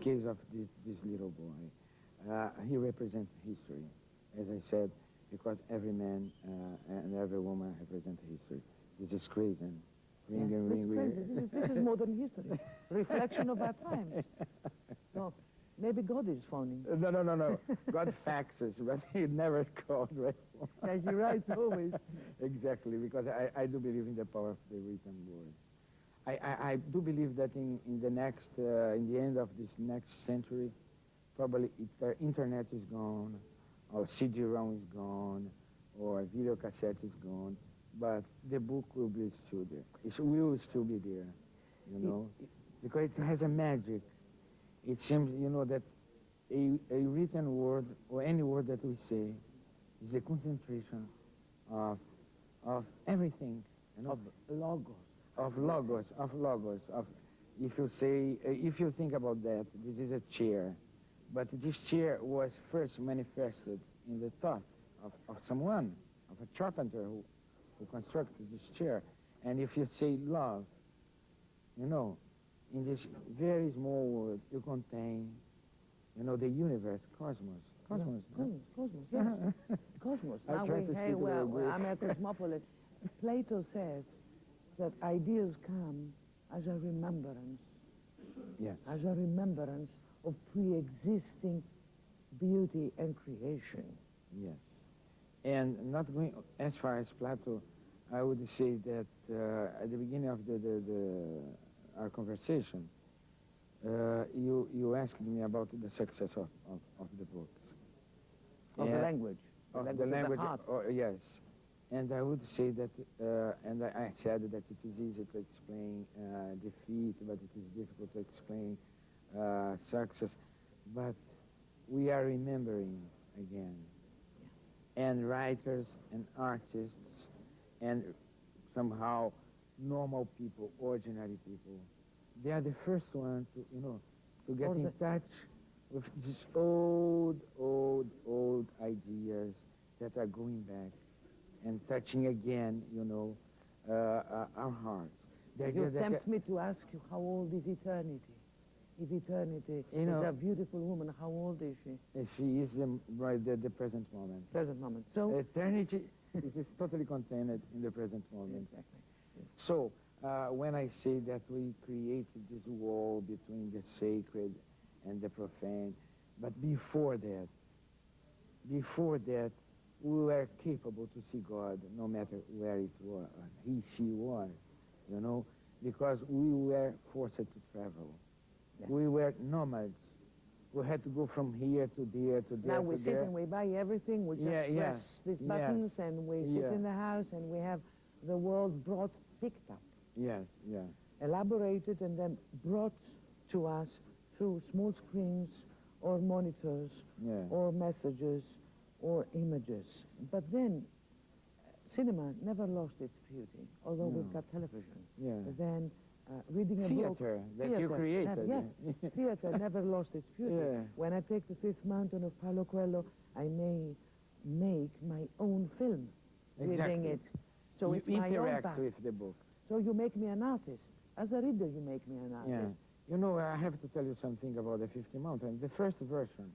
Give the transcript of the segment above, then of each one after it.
case of this little boy, he represents history, as I said, because every man and every woman represents history. This is crazy. This is modern history, reflection of our times. So maybe God is phoning. No. God faxes, but he never calls, right? Yeah, he writes always. Exactly, because I do believe in the power of the written word. I do believe that in the end of this next century, probably internet is gone, or CD-ROM is gone, or video cassette is gone, but the book will be still there. It will still be there, you know, because it has a magic. It seems, you know, that a written word, or any word that we say, is a concentration of everything, you know? Of logos. If you think about that, this is a chair, but this chair was first manifested in the thought of someone, of a carpenter who constructed this chair. And if you say love, you know, in this very small word, you contain, you know, the universe, cosmos. Cosmos, yes. Cosmos. Now I'm a cosmopolitan. Plato says that ideas come as a remembrance. Yes. As a remembrance of pre-existing beauty and creation. Yes. And not going as far as Plato, I would say that at the beginning of our conversation, you asked me about the success of the books. Of the language. Of the language, yes. And I would say that, and I said that it is easy to explain defeat, but it is difficult to explain success. But we are remembering again. And writers and artists and somehow normal people, ordinary people, they are the first ones to, you know, to get in touch with these old ideas that are going back and touching again, you know, our hearts. You tempt me to ask you, how old is eternity? If eternity is a beautiful woman, how old is she? She is the present moment. Present moment. So eternity, it is totally contained in the present moment. Exactly. Yes. So when I say that we created this wall between the sacred and the profane, but before that, we were capable to see God no matter where it was, she was, you know, because we were forced to travel. Yes. We were nomads. We had to go from here to there to there. Now we sit and we buy everything. We just press these buttons and we sit in the house and we have the world picked up. Yes, elaborated and then brought to us through small screens or monitors or messages or images. But then cinema never lost its beauty, although we've got television. Then reading a book. Theater that you created. Yes, theater never lost its beauty. When I take the Fifth Mountain of Paulo Coelho, I may make my own film reading it. So you it's my interact own with the book. So you make me an artist. As a reader, you make me an artist. You know, I have to tell you something about the 50 Mountain. The first version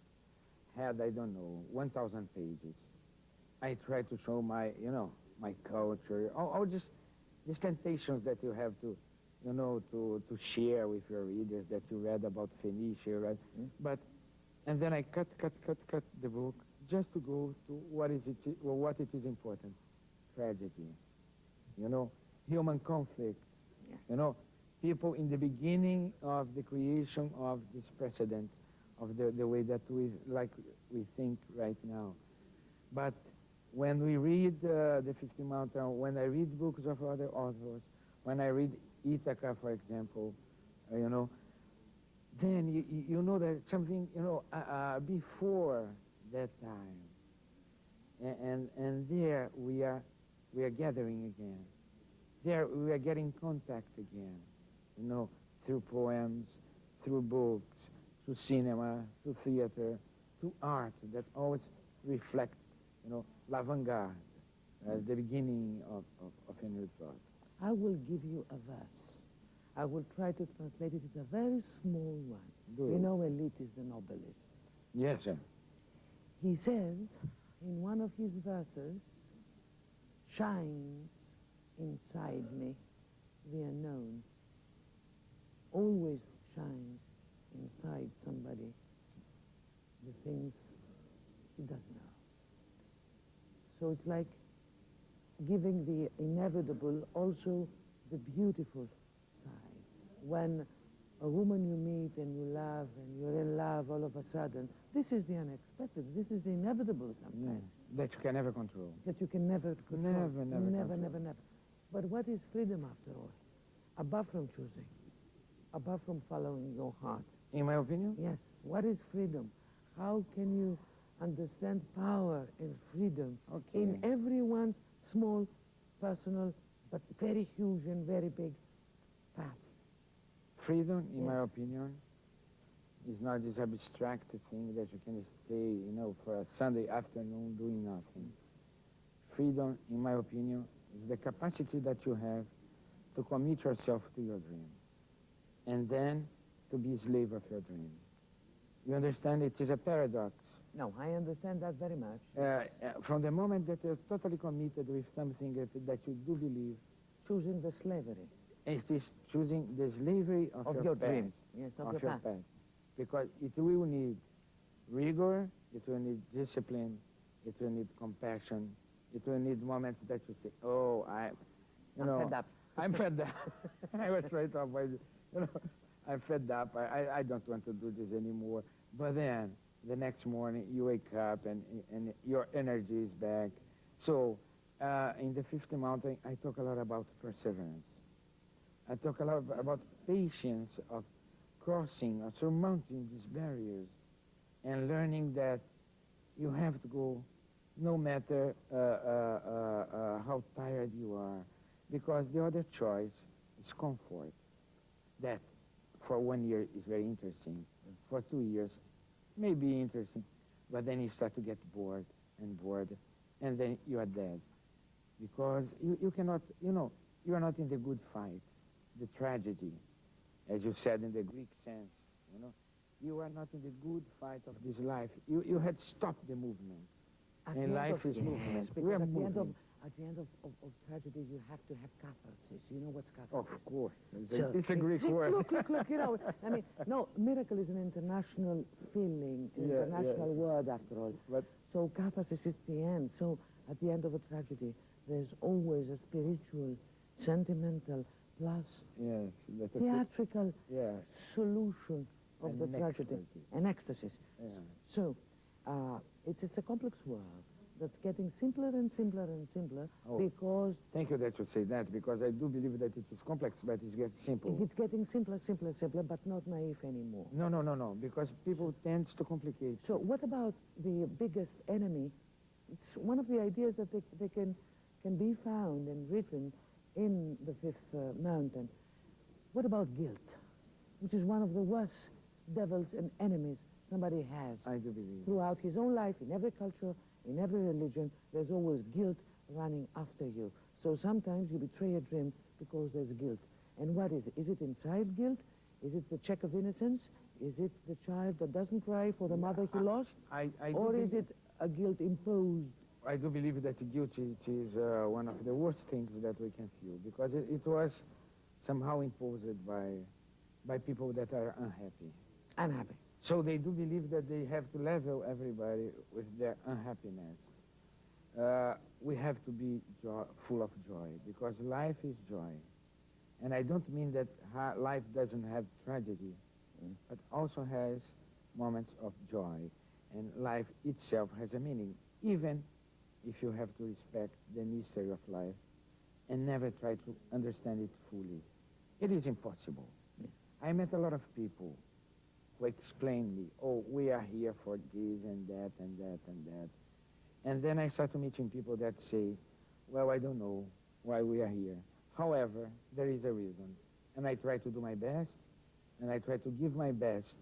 had, I don't know, 1,000 pages. I tried to show my, you know, my culture, or just these temptations that you have to, you know, to share with your readers that you read about Phoenicia, right? But, and then I cut the book just to go to what it is important. Tragedy, you know, human conflict, you know, people in the beginning of the creation of this precedent of the way that we think right now. But when we read the 50 Mountain, when I read books of other authors, when I read Ithaca, for example, you know, then you know that something, you know, before that time, and there we are gathering again. There we are getting contact again, you know, through poems, through books, through cinema, through theater, through art that always reflect, you know, l'avant-garde, the beginning of a new thought. I will give you a verse. I will try to translate it. It's a very small one. You know, elite is the noblest. Yes, sir. He says in one of his verses, shines inside me the unknown. Always shines inside somebody the things he doesn't know. So it's like giving the inevitable also the beautiful side. When a woman you meet and you love and you're in love all of a sudden, this is the unexpected, this is the inevitable sometimes. Yeah. That you can never control. That you can never control. Never Never. But what is freedom after all? Above from choosing, above from following your heart. In my opinion? Yes. What is freedom? How can you understand power and freedom in everyone's small, personal, but very huge and very big path? Freedom, in my opinion, is not this abstract thing that you can stay, you know, for a Sunday afternoon doing nothing. Freedom, in my opinion, is the capacity that you have to commit yourself to your dream and then to be a slave of your dream. You understand? It is a paradox. No, I understand that very much. From the moment that you're totally committed with something that you do believe. Choosing the slavery. It is choosing the slavery of your dream. Yes, of your path. Because it will need rigor, it will need discipline, it will need compassion, it will need moments that you say, oh, I'm fed up. I'm fed up. I was right off by, I'm fed up. I don't want to do this anymore. But then, the next morning, you wake up and your energy is back. So, in the 50th mountain, I talk a lot about perseverance. I talk a lot about patience of crossing or surmounting these barriers and learning that you have to go no matter how tired you are, because the other choice is comfort. That for 1 year is very interesting. For 2 years may be interesting, but then you start to get bored, and then you are dead. Because you cannot, you are not in the good fight, the tragedy, as you said in the Greek sense, you are not in the good fight of this life. You had stopped the movement. And life is movement. Because at the end of tragedy, you have to have catharsis. You know what's catharsis? Of course. It's a Greek word. Look, I mean, no, miracle is an international feeling, an international word after all. But so catharsis is the end. So at the end of a tragedy, there's always a spiritual, sentimental, plus theatrical solution of the tragedy. An ecstasy. Yeah. So it's a complex world that's getting simpler and simpler and simpler because... Thank you that you say that, because I do believe that it is complex, but it's getting simple. It's getting simpler, but not naive anymore. No, because people tend to complicate. So what about the biggest enemy? It's one of the ideas that they can be found and written in the fifth mountain. What about guilt, which is one of the worst devils and enemies somebody has? I do believe. Throughout his own life, in every culture, in every religion, there's always guilt running after you. So sometimes you betray a dream because there's guilt. And what is it? Is it inside guilt? Is it the check of innocence? Is it the child that doesn't cry for the mother he lost? Or is it a guilt imposed? I do believe that guilt is one of the worst things that we can feel, because it was somehow imposed by people that are unhappy. Unhappy. So they do believe that they have to level everybody with their unhappiness. We have to be full of joy, because life is joy. And I don't mean that life doesn't have tragedy, but also has moments of joy. And life itself has a meaning, even if you have to respect the mystery of life and never try to understand it fully. It is impossible. I met a lot of people who explain me, oh, we are here for this and that and that and that. And then I start meeting people that say, well, I don't know why we are here. However, there is a reason. And I try to do my best, and I try to give my best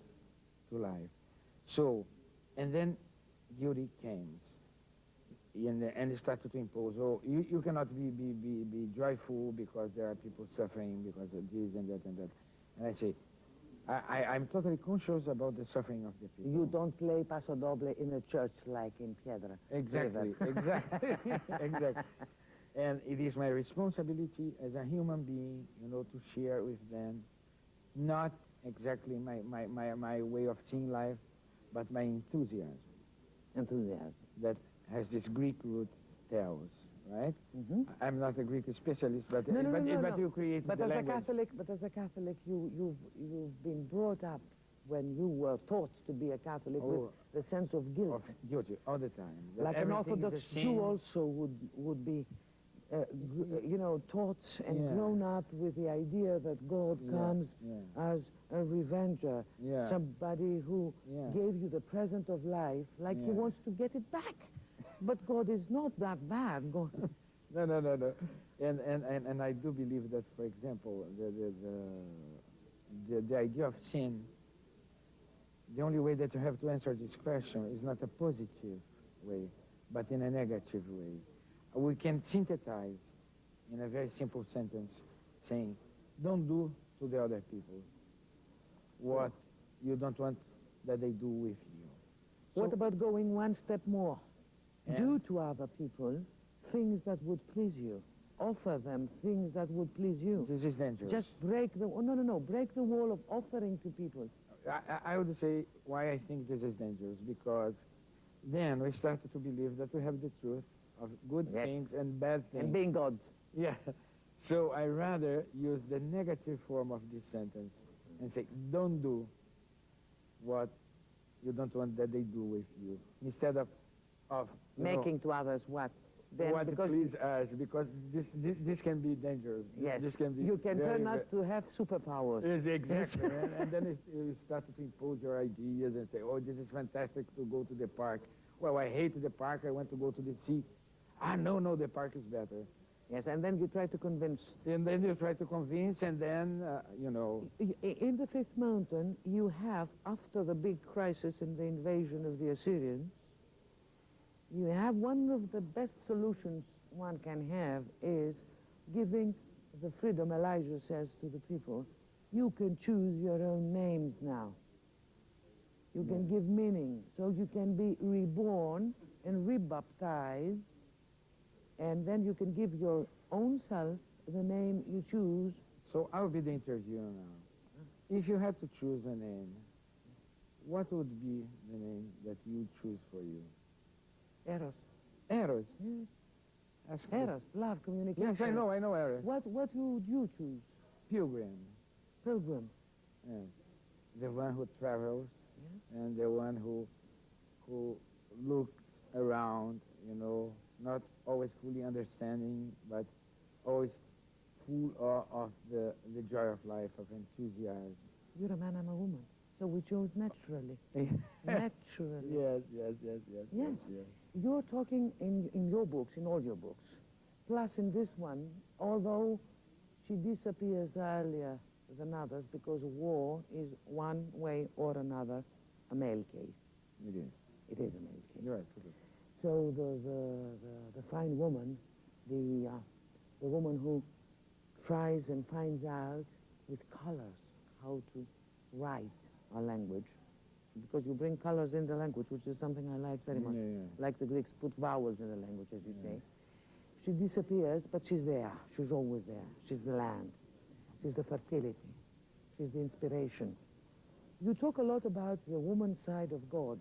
to life. So, and then duty comes. and they started to impose, oh, you cannot be joyful because there are people suffering because of this and that and that. And I say, I'm totally conscious about the suffering of the people. You don't play Paso Doble in a church like in Piedra. Exactly, exactly, exactly. And it is my responsibility as a human being, you know, to share with them, not exactly my way of seeing life, but my enthusiasm. Enthusiasm. That has this Greek root, theos, right? Mm-hmm. I'm not a Greek specialist, but No. you create but the as language. But as a Catholic, you've been brought up when you were taught to be a Catholic with the sense of guilt. Of guilty all the time. Like an Orthodox Jew also would be, you know, taught and grown up with the idea that God comes as a revenger, somebody who gave you the present of life, like he wants to get it back. But God is not that bad. God. No. And I do believe that, for example, the idea of sin, the only way that you have to answer this question is not a positive way, but in a negative way. We can synthesize in a very simple sentence saying, don't do to the other people what you don't want that they do with you. What about going one step more? Do to other people things that would please you. Offer them things that would please you. This is dangerous. Just break the... Oh, no. Break the wall of offering to people. I would say why I think this is dangerous, because then we started to believe that we have the truth of good things and bad things. And being gods. Yeah. So I rather use the negative form of this sentence and say, don't do what you don't want that they do with you. Instead of making to others what? Then what please us, because this can be dangerous. Yes. This can be you can turn out to have superpowers. Yes, exactly. and then you started to impose your ideas and say, oh, this is fantastic to go to the park. Well, I hate the park. I want to go to the sea. Ah, no, the park is better. Yes, and then you try to convince. And then you try to convince, and then, you know... In the Fifth Mountain, you have, after the big crisis in the invasion of the Assyrians, you have one of the best solutions one can have is giving the freedom, Elijah says to the people, you can choose your own names now. You can give meaning, so you can be reborn and rebaptized, and then you can give your own self the name you choose. So I'll be the interviewer now. If you had to choose a name, what would be the name that you choose for you? Eros. Eros? Yes. Eros, love, communication. Yes, I know Eros. What would you choose? Pilgrim. Pilgrim. Yes. The one who travels, and the one who looks around, you know, not always fully understanding, but always full of the joy of life, of enthusiasm. You're a man, I'm a woman. So we chose naturally. Naturally. Yes. You're talking in your books, in all your books. Plus in this one, although she disappears earlier than others because war is one way or another a male case. It is. It is a male case. You're right. So the fine woman, the woman who tries and finds out with colors how to write a language, because you bring colors in the language, which is something I like very much. Like the Greeks put vowels in the language, as you say. She disappears, but she's there. She's always there. She's the land. She's the fertility. She's the inspiration. You talk a lot about the woman side of God.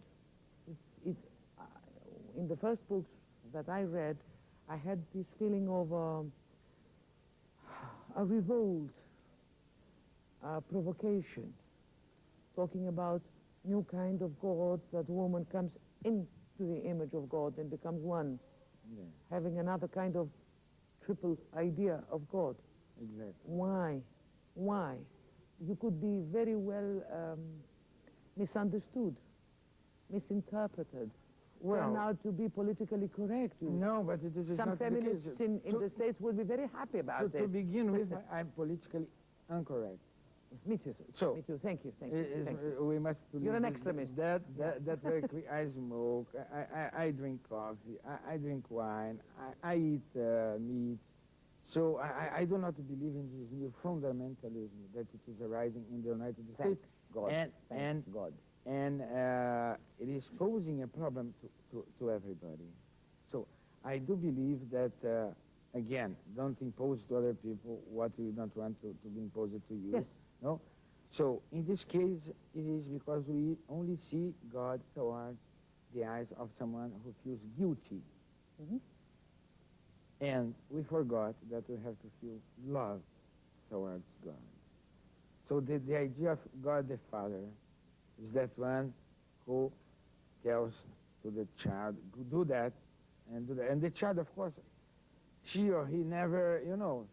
In the first books that I read, I had this feeling of a revolt, a provocation, talking about new kind of God, that woman comes into the image of God and becomes one, having another kind of triple idea of God. Exactly. Why? Why? You could be very well misunderstood, misinterpreted, turn out to be politically correct. No, but it is some not feminists the case. in the States would be very happy about this. To begin with, I'm politically incorrect. Me too. So, me too. Thank you. Thank you. Thank you. we must. You're an extremist. That very clear. I smoke. I drink coffee. I drink wine. I eat meat. So I do not believe in this new fundamentalism that it is arising in the United States. God. And God. And it is posing a problem to everybody. So I do believe that, again, don't impose to other people what you don't want to be imposed to you. Yes. No? So in this case, it is because we only see God towards the eyes of someone who feels guilty. Mm-hmm. And we forgot that we have to feel love towards God. So the idea of God the Father is that one who tells to the child, do that, and do that. And the child, of course, she or he never,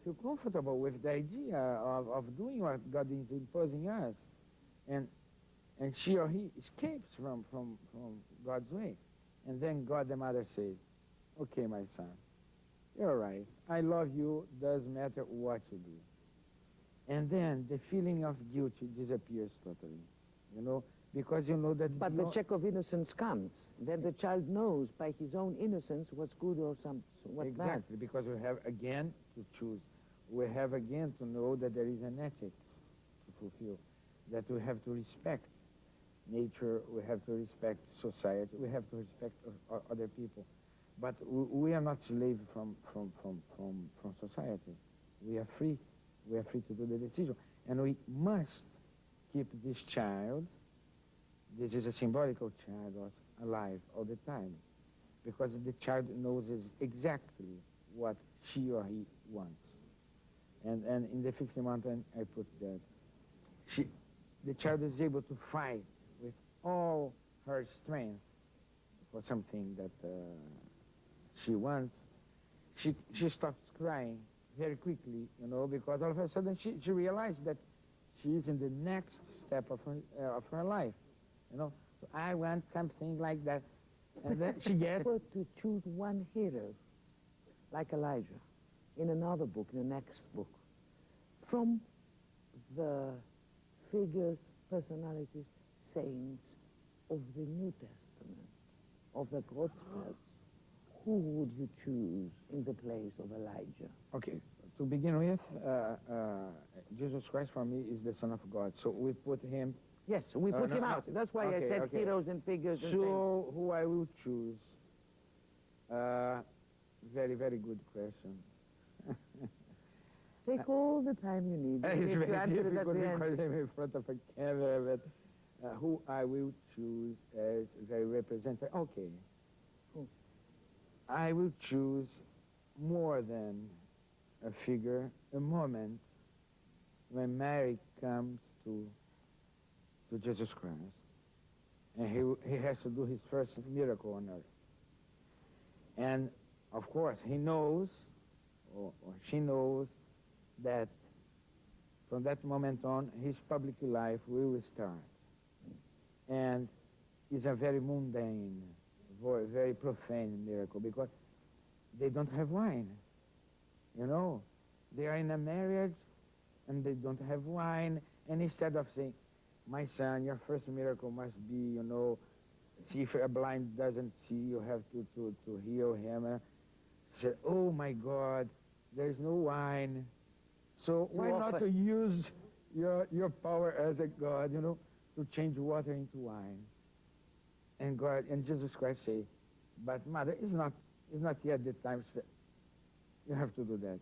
feel comfortable with the idea of doing what God is imposing us. And she or he escapes from God's way. And then God the Mother says, okay, my son, you're right. I love you, doesn't matter what you do. And then the feeling of guilt disappears totally, because you know that... But the check of innocence comes. Then the child knows by his own innocence what's good or what's bad. Exactly, because we have again to choose. We have again to know that there is an ethics to fulfill, that we have to respect nature, we have to respect society, we have to respect other people. But we are not slaves from society. We are free. We are free to do the decision. And we must keep this child, this is a symbolical child, alive all the time. Because the child knows exactly what she or he wants. And in the 50 mountain, I put that. The child is able to fight with all her strength for something that she wants. She stops crying very quickly, because all of a sudden she realized that she is in the next step of her life, So I want something like that. And then she gets... To choose one hero, like Elijah, in another book, in the next book, from the figures, personalities, saints of the New Testament, of the Gospels, who would you choose in the place of Elijah? Okay, to begin with, Jesus Christ for me is the Son of God. So we put him... Yes, we put him out. That's why I said heroes and figures and saints. So who I will choose? Very, very good question. Take all the time you need. It's very difficult because I'm in front of a camera, but who I will choose as very representative. Okay. Who? I will choose more than a figure, a moment when Mary comes to Jesus Christ, and he has to do his first miracle on earth. And of course, he knows, or she knows, that from that moment on, his public life will start. And it's a very mundane, very profane miracle, because they don't have wine. They are in a marriage, and they don't have wine, and instead of saying, my son, your first miracle must be, see if a blind doesn't see, you have to heal him. She said, oh my God, there's no wine. So why not to use your power as a God, to change water into wine? And God and Jesus Christ say, but mother, it's not yet the time. You have to do that.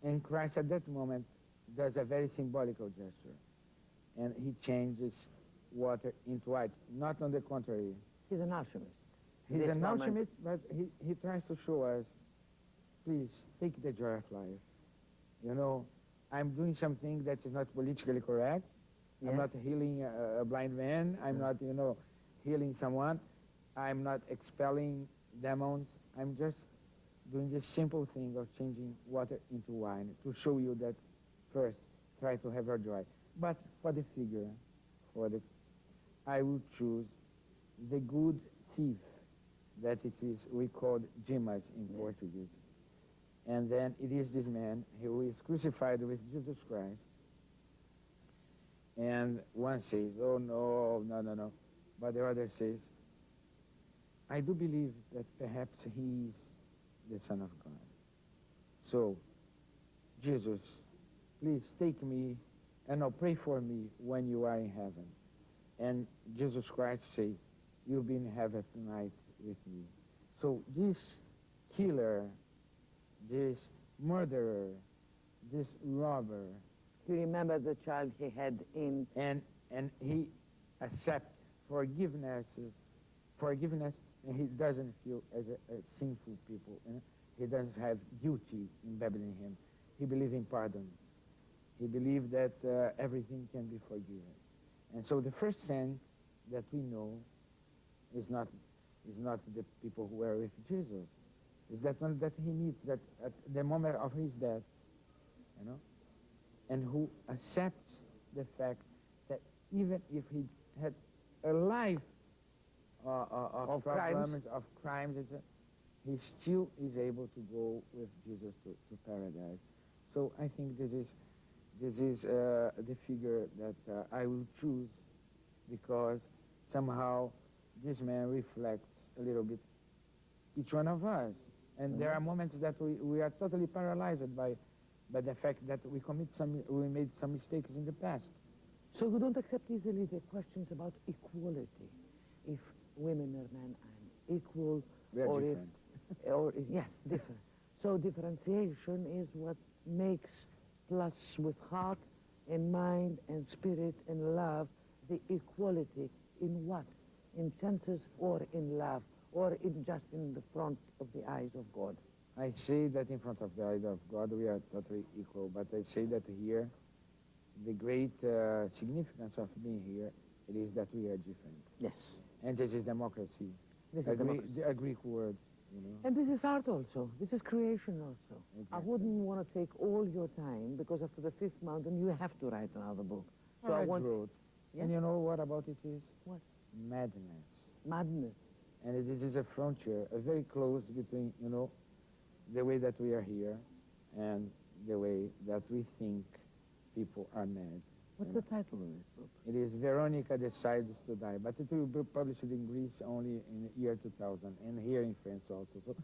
And Christ at that moment does a very symbolical gesture. And he changes water into white. Not on the contrary. He's an alchemist. He's an alchemist, but he tries to show us, please, take the joy of life. I'm doing something that is not politically correct. Yes. I'm not healing a blind man. I'm not, healing someone. I'm not expelling demons. I'm just doing this simple thing of changing water into wine to show you that first, try to have your joy. But for the figure, I will choose the good thief that we call Dimas in Portuguese. And then it is this man who is crucified with Jesus Christ. And one says, oh, no, no, no, no. But the other says, I do believe that perhaps he's the Son of God. So, Jesus, please take me and now pray for me when you are in heaven. And Jesus Christ say, you'll be in heaven tonight with me. So this killer, this murderer, this robber, You remember the child he had in... and he accepts forgiveness, and he doesn't feel as a sinful people. You know? He doesn't have guilty embedded in him. He believes in pardon. He believes that everything can be forgiven. And so the first saint that we know is not the people who were with Jesus. It's that one that he meets that at the moment of his death, you know, and who accepts the fact that even if he had a life of problems, of crimes, he still is able to go with Jesus to paradise. So I think this is the figure that I will choose, because somehow this man reflects a little bit each one of us. And there are moments that we are totally paralyzed by the fact that we made some mistakes in the past. So you don't accept easily the questions about equality, if women or men are equal, We're different. Yes, different. So differentiation is what makes plus with heart and mind and spirit and love the equality in what? In senses or in love, or in just in the front of the eyes of God? I say that in front of the eyes of God we are totally equal, but I say that here the great significance of being here, it is that we are different. Yes. And this is democracy. This is democracy. A Greek word, you know. And this is art also. This is creation also. Exactly. I wouldn't want to take all your time, because after the fifth mountain you have to write another book. So I wrote. Yeah? And you know what about it is? What? Madness. Madness. And this is a frontier, a very close between, you know, the way that we are here and the way that we think people are mad. What's the title of this book? It is Veronica Decides to Die, but it will be published in Greece only in the year 2000, and here in France also. So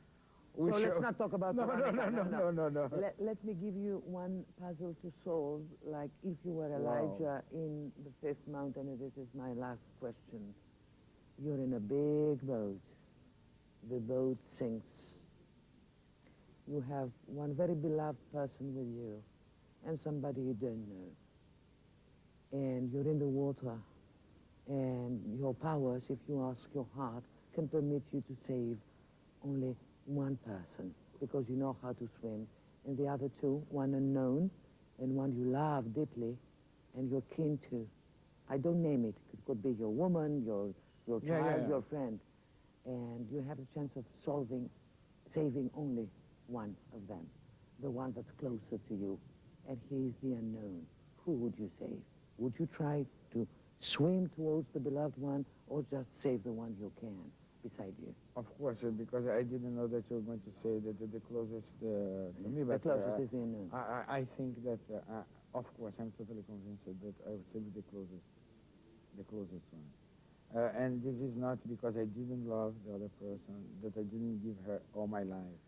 let's not talk about Veronica. No. Let me give you one puzzle to solve, like if you were Elijah in the fifth mountain, and this is my last question. You're in a big boat. The boat sinks. You have one very beloved person with you, and somebody you don't know. And you're in the water, and your powers, if you ask your heart, can permit you to save only one person, because you know how to swim, and the other two, one unknown, and one you love deeply, and you're keen to. I don't name it. It could be your woman, your child, your friend. And you have a chance of saving only one of them, the one that's closer to you, and he's the unknown. Who would you save? Would you try to swim towards the beloved one, or just save the one you can beside you? Of course, because I didn't know that you were going to say that the closest to me. The closest is the unknown. I think that, of course, I'm totally convinced that I would save the closest one. And this is not because I didn't love the other person, that I didn't give her all my life.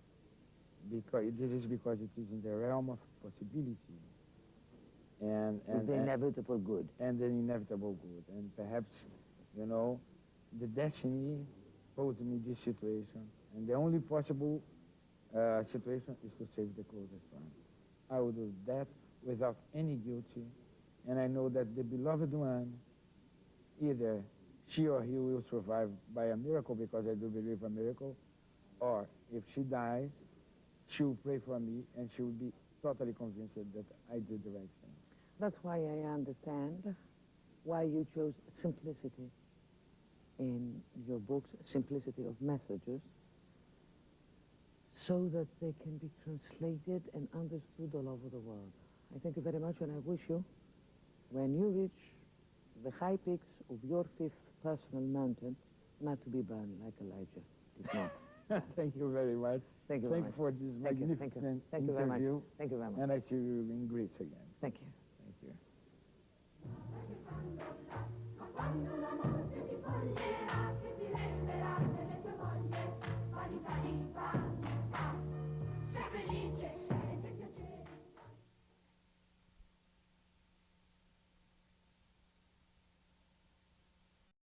This is because it is in the realm of possibility. And the inevitable good. And the inevitable good. And perhaps, you know, the destiny posed me this situation. And the only possible situation is to save the closest one. I will do that without any guilty. And I know that the beloved one, either she or he will survive by a miracle, because I do believe a miracle, or if she dies, she will pray for me, and she will be totally convinced that I did the right thing. That's why I understand why you chose simplicity in your books, simplicity of messages, so that they can be translated and understood all over the world. I thank you very much, and I wish you, when you reach the high peaks of your fifth personal mountain, not to be burned like Elijah did not. Thank you very much. Thank you very much. For this magnificent Thank you very much. interview. Thank you very much. And I see you in Greece again. Thank you.